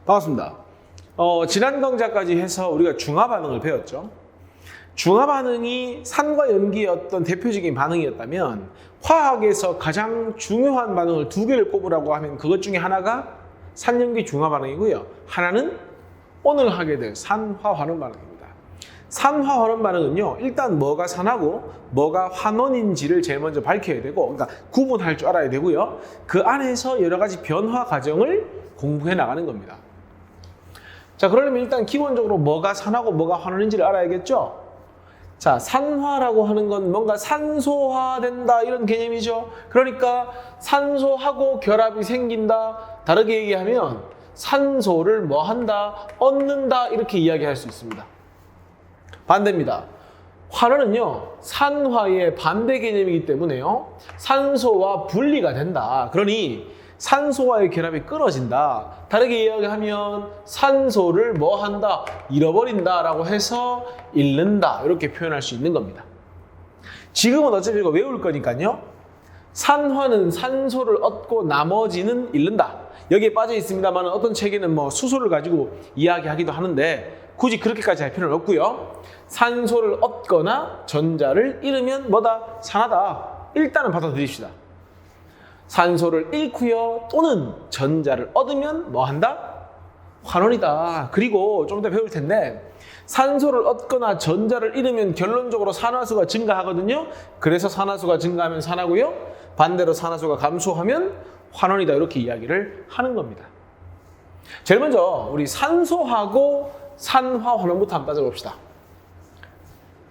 반갑습니다. 지난 강좌까지 해서 우리가 중화 반응을 배웠죠. 중화 반응이 산과 염기의 어떤 대표적인 반응이었다면 화학에서 가장 중요한 반응을 두 개를 꼽으라고 하면 그것 중에 하나가 산염기 중화 반응이고요. 하나는 오늘 하게 될 산화 환원 반응입니다. 산화 환원 반응은요, 일단 뭐가 산하고 뭐가 환원인지를 제일 먼저 밝혀야 되고, 그러니까 구분할 줄 알아야 되고요. 그 안에서 여러 가지 변화 과정을 공부해 나가는 겁니다. 자, 그러려면 일단 기본적으로 뭐가 산하고 뭐가 환원인지를 알아야겠죠? 자, 산화라고 하는 건 뭔가 산소화된다 이런 개념이죠. 그러니까 산소하고 결합이 생긴다. 다르게 얘기하면 산소를 뭐 한다? 얻는다 이렇게 이야기할 수 있습니다. 반대입니다. 환원은요, 산화의 반대 개념이기 때문에요, 산소와 분리가 된다. 그러니 산소와의 결합이 끊어진다. 다르게 이야기하면 산소를 뭐 한다? 잃어버린다 라고 해서 잃는다. 이렇게 표현할 수 있는 겁니다. 지금은 어차피 이거 외울 거니까요. 산화는 산소를 얻고 나머지는 잃는다. 여기에 빠져 있습니다만 어떤 책에는 뭐 수소를 가지고 이야기하기도 하는데 굳이 그렇게까지 할 필요는 없고요. 산소를 얻거나 전자를 잃으면 뭐다? 산화다. 일단은 받아들입시다. 산소를 잃고요, 또는 전자를 얻으면 뭐 한다? 환원이다. 그리고 좀 이따 배울 텐데 산소를 얻거나 전자를 잃으면 결론적으로 산화수가 증가하거든요. 그래서 산화수가 증가하면 산화고요, 반대로 산화수가 감소하면 환원이다. 이렇게 이야기를 하는 겁니다. 제일 먼저 우리 산소하고 산화 환원부터 한번 따져봅시다.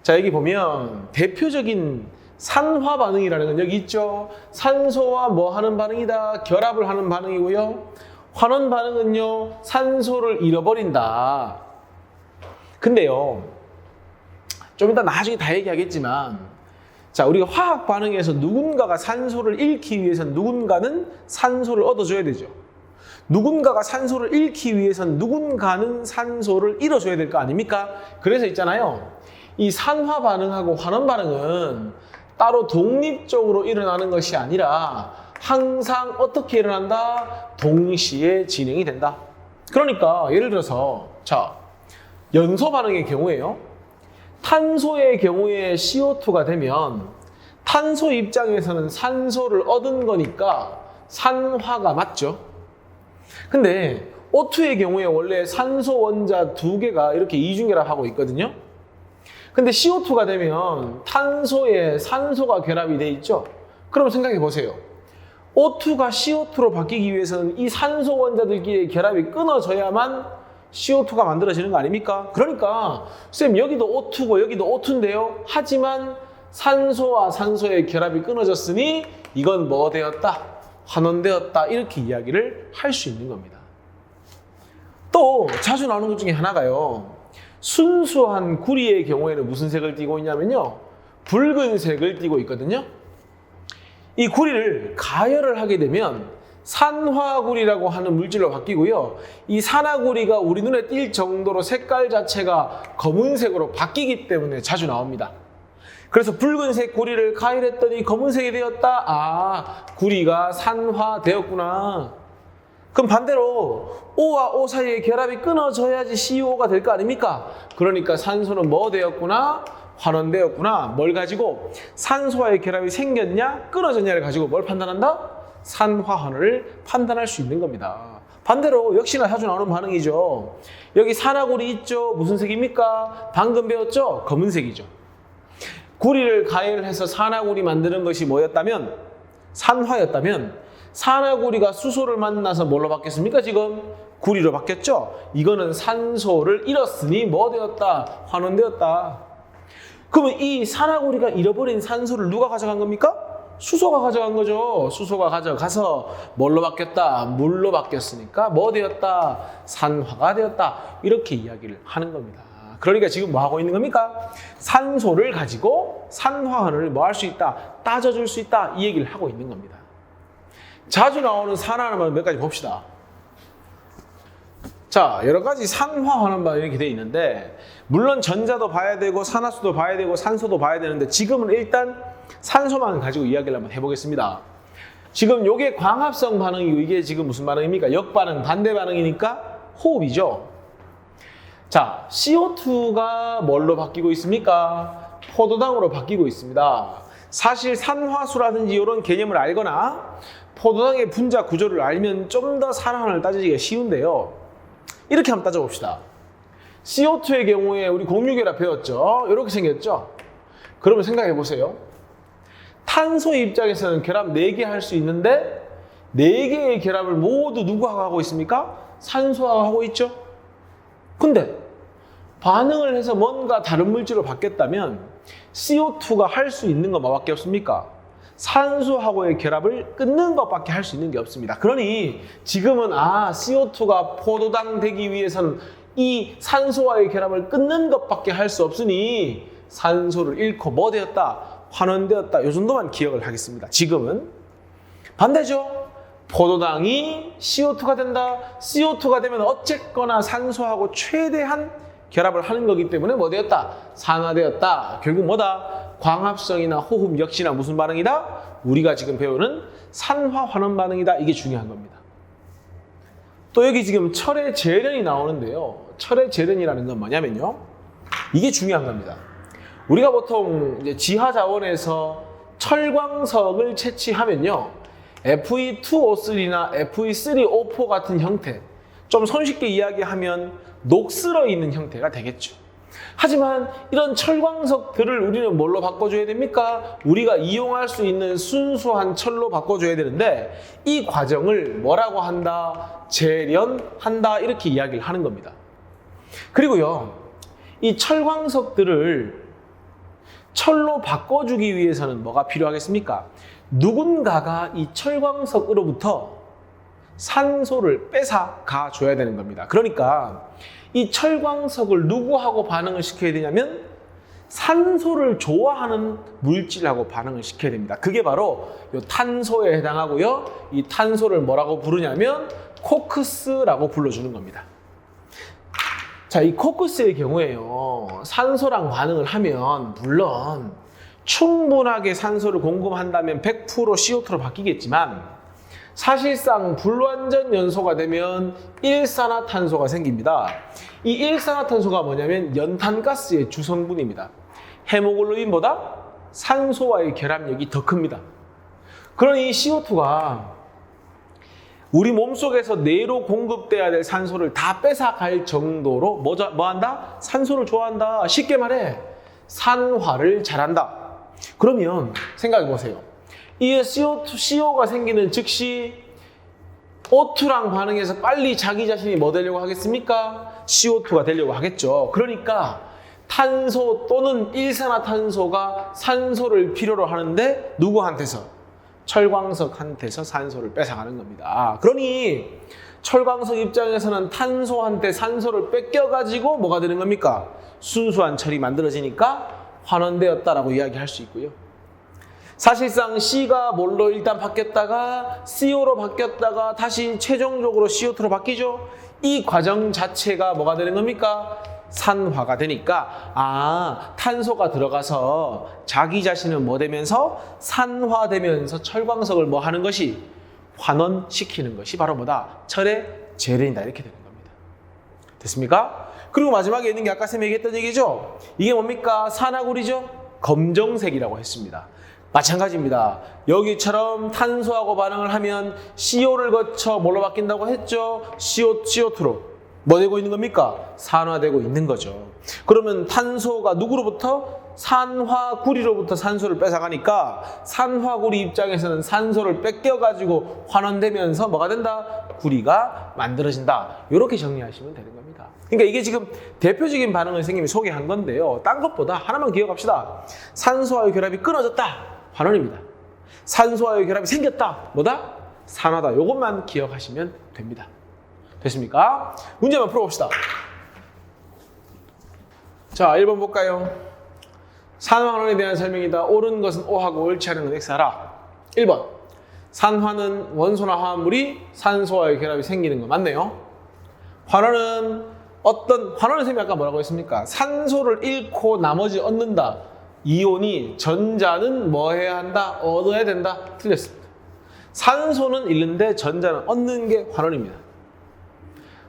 자, 여기 보면 대표적인 산화 반응이라는 건 여기 있죠. 산소와 뭐 하는 반응이다? 결합을 하는 반응이고요. 환원 반응은요, 산소를 잃어버린다. 근데요, 좀 이따 나중에 다 얘기하겠지만, 자, 우리가 화학 반응에서 누군가가 산소를 잃기 위해서는 누군가는 산소를 얻어줘야 되죠. 누군가가 산소를 잃기 위해서는 누군가는 산소를 잃어줘야 될 거 아닙니까? 그래서 있잖아요, 이 산화 반응하고 환원 반응은 따로 독립적으로 일어나는 것이 아니라 항상 어떻게 일어난다? 동시에 진행이 된다. 그러니까 예를 들어서 자, 연소 반응의 경우에요, 탄소의 경우에 CO2가 되면 탄소 입장에서는 산소를 얻은 거니까 산화가 맞죠. 근데 O2의 경우에 원래 산소 원자 두 개가 이렇게 이중결합하고 있거든요. 근데 CO2가 되면 탄소에 산소가 결합이 돼 있죠. 그럼 생각해 보세요. O2가 CO2로 바뀌기 위해서는 이 산소 원자들끼리의 결합이 끊어져야만 CO2가 만들어지는 거 아닙니까? 그러니까 쌤, 여기도 O2고 여기도 O2인데요. 하지만 산소와 산소의 결합이 끊어졌으니 이건 뭐 되었다? 환원되었다. 이렇게 이야기를 할 수 있는 겁니다. 또 자주 나오는 것 중에 하나가요, 순수한 구리의 경우에는 무슨 색을 띠고 있냐면요, 붉은색을 띠고 있거든요. 이 구리를 가열을 하게 되면 산화구리라고 하는 물질로 바뀌고요, 이 산화구리가 우리 눈에 띌 정도로 색깔 자체가 검은색으로 바뀌기 때문에 자주 나옵니다. 그래서 붉은색 구리를 가열했더니 검은색이 되었다. 아, 구리가 산화되었구나. 그럼 반대로 O와 O 사이의 결합이 끊어져야지 CO가 될 거 아닙니까? 그러니까 산소는 뭐 되었구나? 환원되었구나. 뭘 가지고? 산소와의 결합이 생겼냐? 끊어졌냐를 가지고 뭘 판단한다? 산화환원을 판단할 수 있는 겁니다. 반대로 역시나 자주 나오는 반응이죠. 여기 산화구리 있죠? 무슨 색입니까? 방금 배웠죠? 검은색이죠. 구리를 가열해서 산화구리 만드는 것이 뭐였다면? 산화였다면 산화구리가 수소를 만나서 뭘로 바뀌었습니까? 지금 구리로 바뀌었죠? 이거는 산소를 잃었으니 뭐 되었다? 환원되었다. 그러면 이 산화구리가 잃어버린 산소를 누가 가져간 겁니까? 수소가 가져간 거죠. 수소가 가져가서 뭘로 바뀌었다? 물로 바뀌었으니까 뭐 되었다? 산화가 되었다. 이렇게 이야기를 하는 겁니다. 그러니까 지금 뭐 하고 있는 겁니까? 산소를 가지고 산화환원을 뭐 할 수 있다? 따져줄 수 있다. 이 얘기를 하고 있는 겁니다. 자주 나오는 산화환원 몇 가지 봅시다. 자, 여러 가지 산화환원 이렇게 되어 있는데, 물론 전자도 봐야 되고 산화수도 봐야 되고 산소도 봐야 되는데, 지금은 일단 산소만 가지고 이야기를 한번 해보겠습니다. 지금 이게 광합성 반응이고 이게 지금 무슨 반응입니까? 역반응, 반대 반응이니까 호흡이죠. 자, CO2가 뭘로 바뀌고 있습니까? 포도당으로 바뀌고 있습니다. 사실 산화수라든지 이런 개념을 알거나 포도당의 분자 구조를 알면 좀 더 산화환을 따지기가 쉬운데요. 이렇게 한번 따져봅시다. CO2의 경우에 우리 공유결합 배웠죠? 이렇게 생겼죠? 그러면 생각해 보세요. 탄소 입장에서는 결합 4개 할 수 있는데 4개의 결합을 모두 누구하고 하고 있습니까? 산소하고 하고 있죠? 근데 반응을 해서 뭔가 다른 물질로 바뀌었다면 CO2가 할 수 있는 건 뭐밖에 없습니까? 산소하고의 결합을 끊는 것밖에 할 수 있는 게 없습니다. 그러니 지금은 CO2가 포도당 되기 위해서는 이 산소와의 결합을 끊는 것밖에 할 수 없으니 산소를 잃고 뭐 되었다? 환원되었다. 이 정도만 기억을 하겠습니다. 지금은 반대죠. 포도당이 CO2가 된다. CO2가 되면 어쨌거나 산소하고 최대한 결합을 하는 거기 때문에 뭐 되었다? 산화되었다. 결국 뭐다? 광합성이나 호흡 역시나 무슨 반응이다? 우리가 지금 배우는 산화 환원 반응이다. 이게 중요한 겁니다. 또 여기 지금 철의 재련이 나오는데요. 철의 재련이라는 건 뭐냐면요. 이게 중요한 겁니다. 우리가 보통 이제 지하 자원에서 철광석을 채취하면요. Fe2O3나 Fe3O4 같은 형태, 좀 손쉽게 이야기하면 녹슬어 있는 형태가 되겠죠. 하지만 이런 철광석들을 우리는 뭘로 바꿔줘야 됩니까? 우리가 이용할 수 있는 순수한 철로 바꿔줘야 되는데 이 과정을 뭐라고 한다? 재련한다. 이렇게 이야기를 하는 겁니다. 그리고요, 이 철광석들을 철로 바꿔주기 위해서는 뭐가 필요하겠습니까? 누군가가 이 철광석으로부터 산소를 뺏어가 줘야 되는 겁니다. 그러니까 이 철광석을 누구하고 반응을 시켜야 되냐면 산소를 좋아하는 물질하고 반응을 시켜야 됩니다. 그게 바로 이 탄소에 해당하고요. 이 탄소를 뭐라고 부르냐면 코크스라고 불러주는 겁니다. 자, 이 코크스의 경우에요. 산소랑 반응을 하면 물론 충분하게 산소를 공급한다면 100% CO2로 바뀌겠지만 사실상 불완전 연소가 되면 일산화탄소가 생깁니다. 이 일산화탄소가 뭐냐면 연탄가스의 주성분입니다. 헤모글로빈보다 산소와의 결합력이 더 큽니다. 그러니 CO2가 우리 몸속에서 뇌로 공급돼야 될 산소를 다 뺏어갈 정도로 뭐 한다? 산소를 좋아한다. 쉽게 말해 산화를 잘한다. 그러면 생각해 보세요. 이 CO가 생기는 즉시 O2랑 반응해서 빨리 자기 자신이 뭐 되려고 하겠습니까? CO2가 되려고 하겠죠. 그러니까 탄소 또는 일산화탄소가 산소를 필요로 하는데 누구한테서? 철광석한테서 산소를 뺏어가는 겁니다. 그러니 철광석 입장에서는 탄소한테 산소를 뺏겨가지고 뭐가 되는 겁니까? 순수한 철이 만들어지니까 환원되었다라고 이야기할 수 있고요. 사실상 C가 뭘로 일단 바뀌었다가 CO로 바뀌었다가 다시 최종적으로 CO2로 바뀌죠. 이 과정 자체가 뭐가 되는 겁니까? 산화가 되니까 탄소가 들어가서 자기 자신은 뭐 되면서 산화되면서 철광석을 뭐 하는 것이 환원시키는 것이 바로 뭐다? 철의 재련이다. 이렇게 되는 겁니다. 됐습니까? 그리고 마지막에 있는 게 아까 쌤이 얘기했던 얘기죠. 이게 뭡니까? 산화구리죠. 검정색이라고 했습니다. 마찬가지입니다. 여기처럼 탄소하고 반응을 하면 CO를 거쳐 뭘로 바뀐다고 했죠? CO2로 뭐 되고 있는 겁니까? 산화되고 있는 거죠. 그러면 탄소가 누구로부터? 산화구리로부터 산소를 뺏어가니까 산화구리 입장에서는 산소를 뺏겨가지고 환원되면서 뭐가 된다? 구리가 만들어진다. 이렇게 정리하시면 되는 겁니다. 그러니까 이게 지금 대표적인 반응을 선생님이 소개한 건데요. 딴 것보다 하나만 기억합시다. 산소와의 결합이 끊어졌다. 환원입니다. 산소와의 결합이 생겼다. 뭐다? 산화다. 이것만 기억하시면 됩니다. 됐습니까? 문제만 풀어봅시다. 자, 1번 볼까요? 산화환원에 대한 설명이다. 옳은 것은 O하고 옳지 않은 건 X하라. 1번. 산화는 원소나 화합물이 산소와의 결합이 생기는 거 맞네요. 환원은 환원의 셈이 아까 뭐라고 했습니까? 산소를 잃고 나머지 얻는다. 이온이 전자는 뭐 해야 한다? 얻어야 된다. 틀렸습니다. 산소는 잃는데 전자는 얻는 게 환원입니다.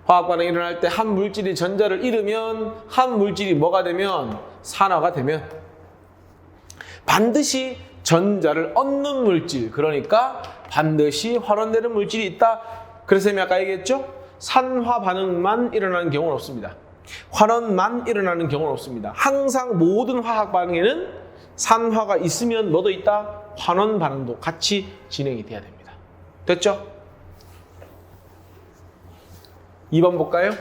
화학 반응이 일어날 때 한 물질이 전자를 잃으면 한 물질이 뭐가 되면 산화가 되면 반드시 전자를 얻는 물질, 그러니까 반드시 환원되는 물질이 있다. 그래서 쌤이 아까 얘기했죠? 산화 반응만 일어나는 경우는 없습니다. 환원만 일어나는 경우는 없습니다. 항상 모든 화학 반응에는 산화가 있으면 뭐도 있다? 환원 반응도 같이 진행이 돼야 됩니다. 됐죠? 2번 볼까요?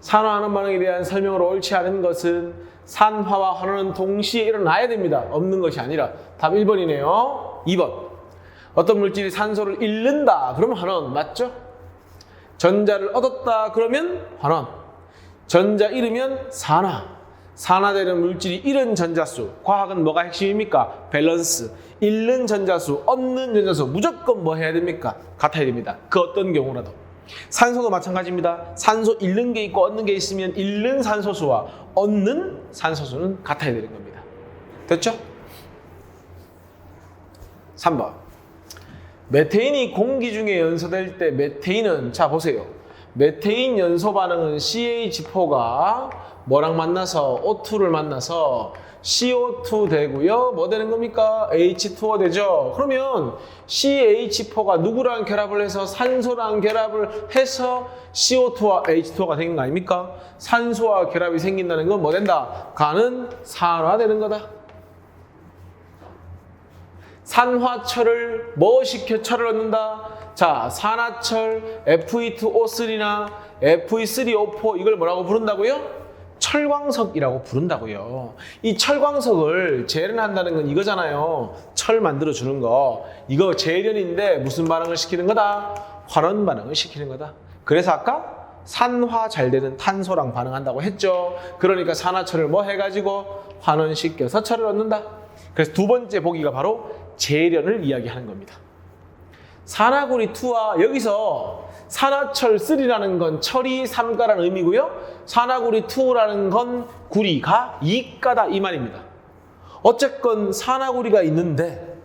산화하는 반응에 대한 설명으로 옳지 않은 것은 산화와 환원은 동시에 일어나야 됩니다. 없는 것이 아니라. 답 1번이네요. 2번. 어떤 물질이 산소를 잃는다. 그러면 환원. 맞죠? 전자를 얻었다. 그러면 환원. 전자 잃으면 산화. 산화되는 물질이 잃은 전자수. 과학은 뭐가 핵심입니까? 밸런스. 잃는 전자수, 얻는 전자수. 무조건 뭐 해야 됩니까? 같아야 됩니다. 그 어떤 경우라도. 산소도 마찬가지입니다. 산소 잃는 게 있고 얻는 게 있으면 잃는 산소수와 얻는 산소수는 같아야 되는 겁니다. 됐죠? 3번. 메테인이 공기 중에 연소될 때 메테인은, 자 보세요. 메테인 연소 반응은 CH4가 뭐랑 만나서 O2를 만나서 CO2 되고요. 뭐 되는 겁니까? H2O 되죠. 그러면 CH4가 누구랑 결합을 해서 산소랑 결합을 해서 CO2와 H2O가 생긴 거 아닙니까? 산소와 결합이 생긴다는 건 뭐 된다? 가는 산화되는 거다. 산화철을 뭐 시켜 철을 얻는다? 자, 산화철 Fe2O3나 Fe3O4 이걸 뭐라고 부른다고요? 철광석이라고 부른다고요. 이 철광석을 재련한다는 건 이거잖아요. 철 만들어주는 거. 이거 재련인데 무슨 반응을 시키는 거다? 환원 반응을 시키는 거다. 그래서 아까 산화 잘 되는 탄소랑 반응한다고 했죠. 그러니까 산화철을 뭐 해가지고 환원시켜서 철을 얻는다. 그래서 두 번째 보기가 바로 재련을 이야기하는 겁니다. 산화구리2와 여기서 산화철 3라는 건 철이 3가라는 의미고요. 산화구리2라는 건 구리가 2가다 이 말입니다. 어쨌건 산화구리가 있는데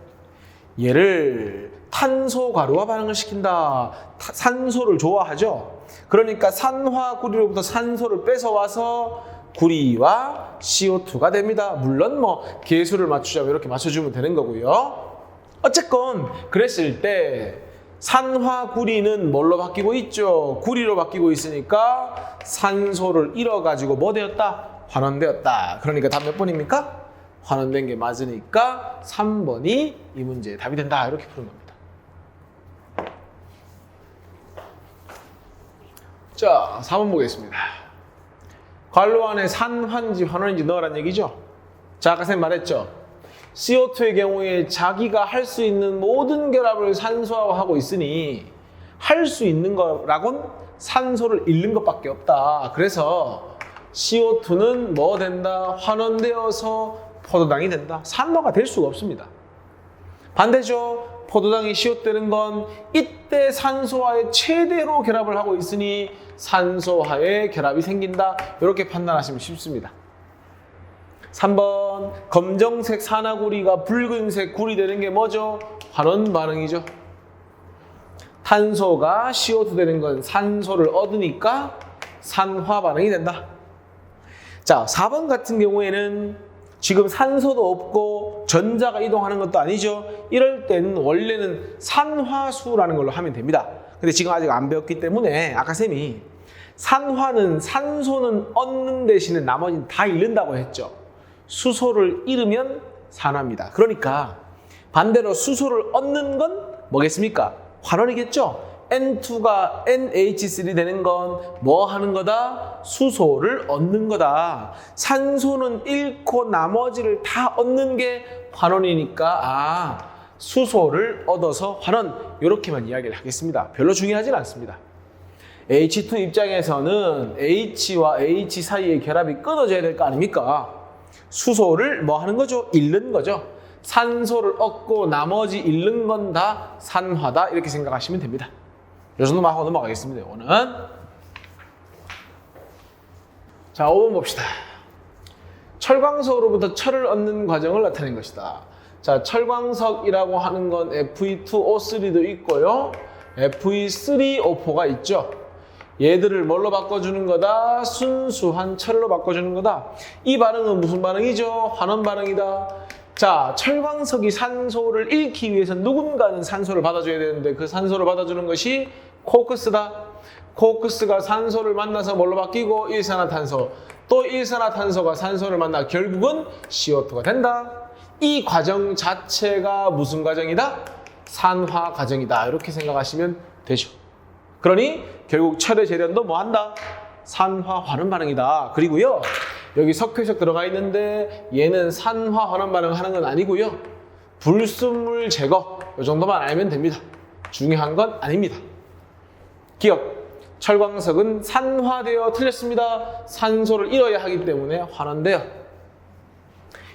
얘를 탄소가루와 반응을 시킨다. 산소를 좋아하죠. 그러니까 산화구리로부터 산소를 뺏어와서 구리와 CO2가 됩니다. 물론 뭐 계수를 맞추자면 이렇게 맞춰주면 되는 거고요. 어쨌건 그랬을 때 산화구리는 뭘로 바뀌고 있죠? 구리로 바뀌고 있으니까 산소를 잃어가지고 뭐 되었다? 환원되었다. 그러니까 답 몇 번입니까? 환원된 게 맞으니까 3번이 이 문제의 답이 된다. 이렇게 푸는 겁니다. 자, 4번 보겠습니다. 관로 안에 산환인지 환원인지 넣으란 얘기죠? 자, 아까 쌤 말했죠? CO2의 경우에 자기가 할 수 있는 모든 결합을 산소화하고 있으니 할 수 있는 거라곤 산소를 잃는 것밖에 없다. 그래서 CO2는 뭐 된다? 환원되어서 포도당이 된다. 산화가 될 수가 없습니다. 반대죠. 포도당이 시옷되는 건 이때 산소와의 최대로 결합을 하고 있으니 산소와의 결합이 생긴다. 이렇게 판단하시면 쉽습니다. 3번 검정색 산화구리가 붉은색 구리 되는 게 뭐죠? 환원 반응이죠. 탄소가 CO2 되는 건 산소를 얻으니까 산화 반응이 된다. 자, 4번 같은 경우에는 지금 산소도 없고 전자가 이동하는 것도 아니죠. 이럴 때는 원래는 산화수라는 걸로 하면 됩니다. 근데 지금 아직 안 배웠기 때문에 아까 쌤이 산화는 산소는 얻는 대신에 나머지는 다 잃는다고 했죠. 수소를 잃으면 산화입니다. 그러니까 반대로 수소를 얻는 건 뭐겠습니까? 환원이겠죠. N2가 NH3 되는 건 뭐 하는 거다? 수소를 얻는 거다. 산소는 잃고 나머지를 다 얻는 게 환원이니까 수소를 얻어서 환원 이렇게만 이야기를 하겠습니다. 별로 중요하진 않습니다. H2 입장에서는 H와 H 사이의 결합이 끊어져야 될 거 아닙니까? 수소를 뭐 하는 거죠? 잃는 거죠. 산소를 얻고 나머지 잃는 건 다 산화다. 이렇게 생각하시면 됩니다. 이 정도만 하고 넘어가겠습니다. 이거는. 자, 5번 봅시다. 철광석으로부터 철을 얻는 과정을 나타낸 것이다. 자, 철광석이라고 하는 건 Fe2O3도 있고요. Fe3O4가 있죠. 얘들을 뭘로 바꿔주는 거다? 순수한 철로 바꿔주는 거다. 이 반응은 무슨 반응이죠? 환원 반응이다. 자, 철광석이 산소를 잃기 위해서 누군가는 산소를 받아줘야 되는데 그 산소를 받아주는 것이 코크스다. 코크스가 산소를 만나서 뭘로 바뀌고 일산화탄소, 또 일산화탄소가 산소를 만나 결국은 CO2가 된다. 이 과정 자체가 무슨 과정이다? 산화 과정이다. 이렇게 생각하시면 되죠. 그러니 결국 철의 재련도 뭐 한다? 산화 환원 반응이다. 그리고요, 여기 석회석 들어가 있는데 얘는 산화 환원 반응을 하는 건 아니고요, 불순물 제거 이 정도만 알면 됩니다. 중요한 건 아닙니다. 기억, 철광석은 산화되어 틀렸습니다. 산소를 잃어야 하기 때문에 환원돼요.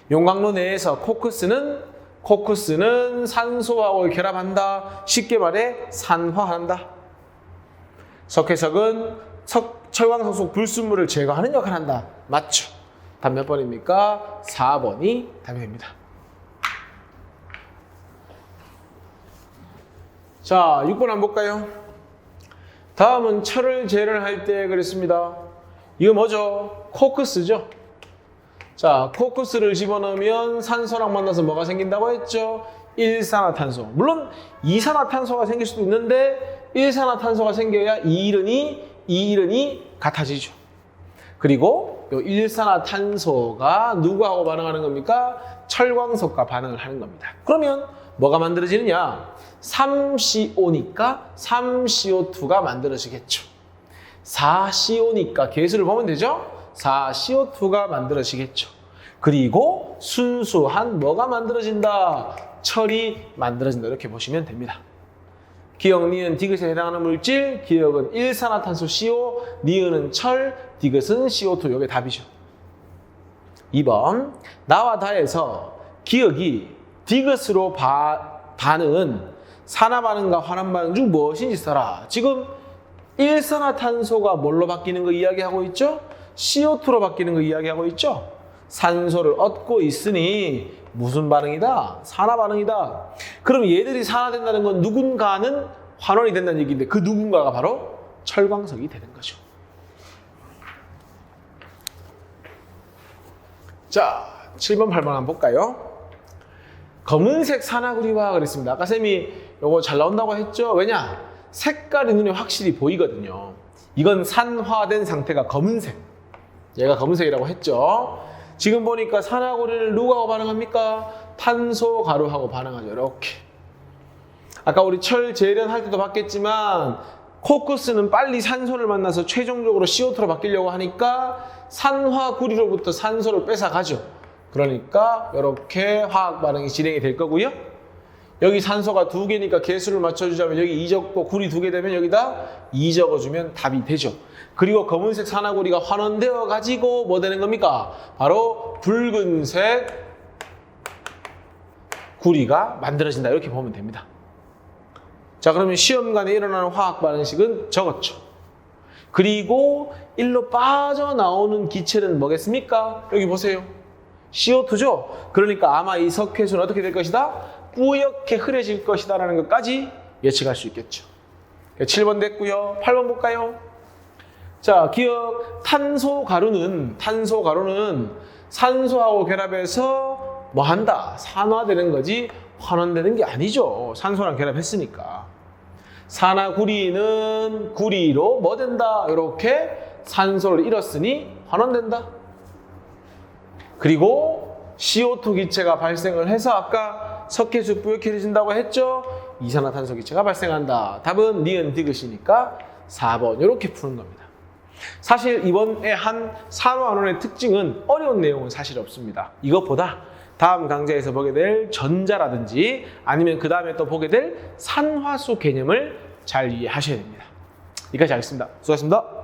용광로 내에서 코크스는 산소하고 결합한다. 쉽게 말해 산화한다. 석회석은 철광석 속 불순물을 제거하는 역할을 한다. 맞죠? 답 몇 번입니까? 4번이 답입니다. 자, 6번 한번 볼까요? 다음은 철을 재련할 때 그랬습니다. 이거 뭐죠? 코크스죠? 자, 코크스를 집어넣으면 산소랑 만나서 뭐가 생긴다고 했죠? 일산화탄소. 물론 이산화탄소가 생길 수도 있는데 일산화탄소가 생겨야 이일은이 같아지죠. 그리고 이 일산화탄소가 누구하고 반응하는 겁니까? 철광석과 반응을 하는 겁니다. 그러면 뭐가 만들어지느냐? 3CO2니까 3CO2가 만들어지겠죠. 4CO니까 개수를 보면 되죠? 4CO2가 만들어지겠죠. 그리고 순수한 뭐가 만들어진다? 철이 만들어진다. 이렇게 보시면 됩니다. 기억, 니은, 디귿에 해당하는 물질, 기억은 일산화탄소 CO, 니은은 철, 디귿은 CO2. 이게 답이죠. 2번, 나와 다에서 기억이 디귿으로 반응은 산화 반응과 환원 반응 중 무엇인지 써라. 지금 일산화탄소가 뭘로 바뀌는 거 이야기하고 있죠? CO2로 바뀌는 거 이야기하고 있죠? 산소를 얻고 있으니 무슨 반응이다? 산화 반응이다. 그럼 얘들이 산화된다는 건 누군가는 환원이 된다는 얘기인데 그 누군가가 바로 철광석이 되는 거죠. 자, 7번, 8번 한번 볼까요? 검은색 산화구리화 그랬습니다. 아까 쌤이 이거 잘 나온다고 했죠? 왜냐? 색깔이 눈에 확실히 보이거든요. 이건 산화된 상태가 검은색. 얘가 검은색이라고 했죠. 지금 보니까 산화구리를 누구하고 반응합니까? 탄소 가루하고 반응하죠. 이렇게. 아까 우리 철 재련할 때도 봤겠지만 코크스는 빨리 산소를 만나서 최종적으로 CO2로 바뀌려고 하니까 산화구리로부터 산소를 뺏어가죠. 그러니까 이렇게 화학 반응이 진행이 될 거고요. 여기 산소가 2개니까 개수를 맞춰주자면 여기 2 적고 구리 2개 되면 여기다 2 적어주면 답이 되죠. 그리고 검은색 산화구리가 환원되어 가지고 뭐 되는 겁니까? 바로 붉은색 구리가 만들어진다. 이렇게 보면 됩니다. 자, 그러면 시험관에 일어나는 화학 반응식은 적었죠. 그리고 일로 빠져나오는 기체는 뭐겠습니까? 여기 보세요. CO2죠? 그러니까 아마 이 석회수는 어떻게 될 것이다? 뿌옇게 흐려질 것이다 라는 것까지 예측할 수 있겠죠. 7번 됐고요. 8번 볼까요? 자, 기억, 탄소 가루는 산소하고 결합해서 뭐 한다? 산화되는 거지 환원되는 게 아니죠. 산소랑 결합했으니까. 산화구리는 구리로 뭐 된다? 이렇게 산소를 잃었으니 환원된다. 그리고 CO2 기체가 발생을 해서 아까 석회수 뿌옇게 해진다고 했죠? 이산화탄소 기체가 발생한다. 답은 니은 디귿이니까 4번 이렇게 푸는 겁니다. 사실 이번에 한 산화환원의 특징은 어려운 내용은 사실 없습니다. 이것보다 다음 강좌에서 보게 될 전자라든지 아니면 그 다음에 또 보게 될 산화수 개념을 잘 이해하셔야 됩니다. 여기까지 하겠습니다. 수고하셨습니다.